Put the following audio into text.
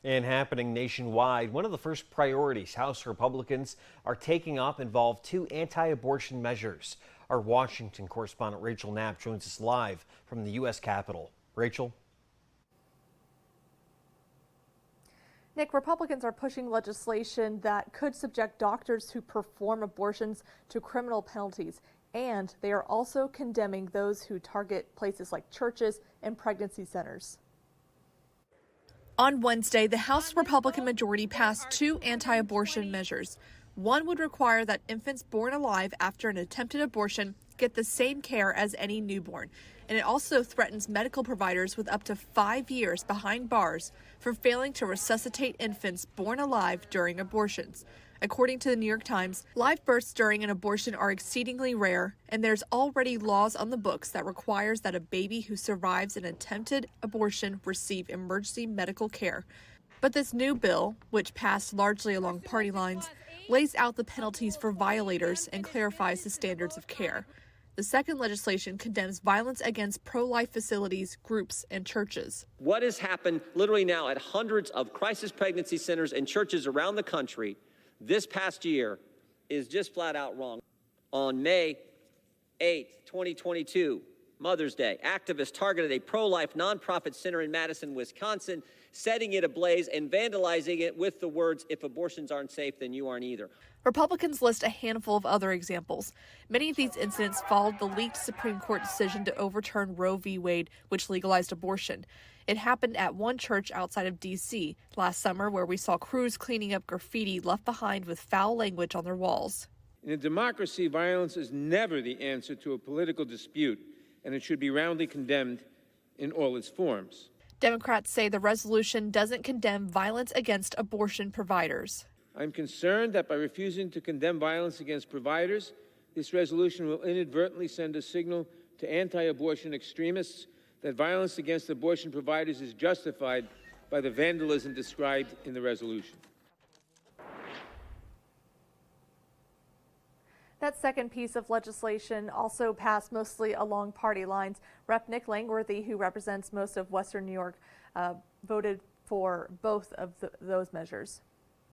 And happening nationwide, one of the first priorities House Republicans are taking up involve two anti-abortion measures. Our Washington correspondent Rachel Knapp joins us live from the U.S. Capitol. Rachel? Nick, Republicans are pushing legislation that could subject doctors who perform abortions to criminal penalties. And they are also condemning those who target places like churches and pregnancy centers. On Wednesday, the House Republican majority passed two anti-abortion measures. One would require that infants born alive after an attempted abortion get the same care as any newborn. And it also threatens medical providers with up to 5 years behind bars for failing to resuscitate infants born alive during abortions. According to the New York Times, live births during an abortion are exceedingly rare, and there's already laws on the books that requires that a baby who survives an attempted abortion receive emergency medical care. But this new bill, which passed largely along party lines, lays out the penalties for violators and clarifies the standards of care. The second legislation condemns violence against pro-life facilities, groups, and churches. What has happened literally now at hundreds of crisis pregnancy centers and churches around the country this past year is just flat out wrong. On May 8, 2022, Mother's Day, activists targeted a pro-life nonprofit center in Madison, Wisconsin, setting it ablaze and vandalizing it with the words, "If abortions aren't safe, then you aren't either." Republicans list a handful of other examples. Many of these incidents followed the leaked Supreme Court decision to overturn Roe v. Wade, which legalized abortion. It happened at one church outside of D.C. last summer, where we saw crews cleaning up graffiti left behind with foul language on their walls. In a democracy, violence is never the answer to a political dispute, and it should be roundly condemned in all its forms. Democrats say the resolution doesn't condemn violence against abortion providers. I'm concerned that by refusing to condemn violence against providers, this resolution will inadvertently send a signal to anti-abortion extremists that violence against abortion providers is justified by the vandalism described in the resolution. That second piece of legislation also passed mostly along party lines. Rep. Nick Langworthy, who represents most of Western New York, voted for both of those measures.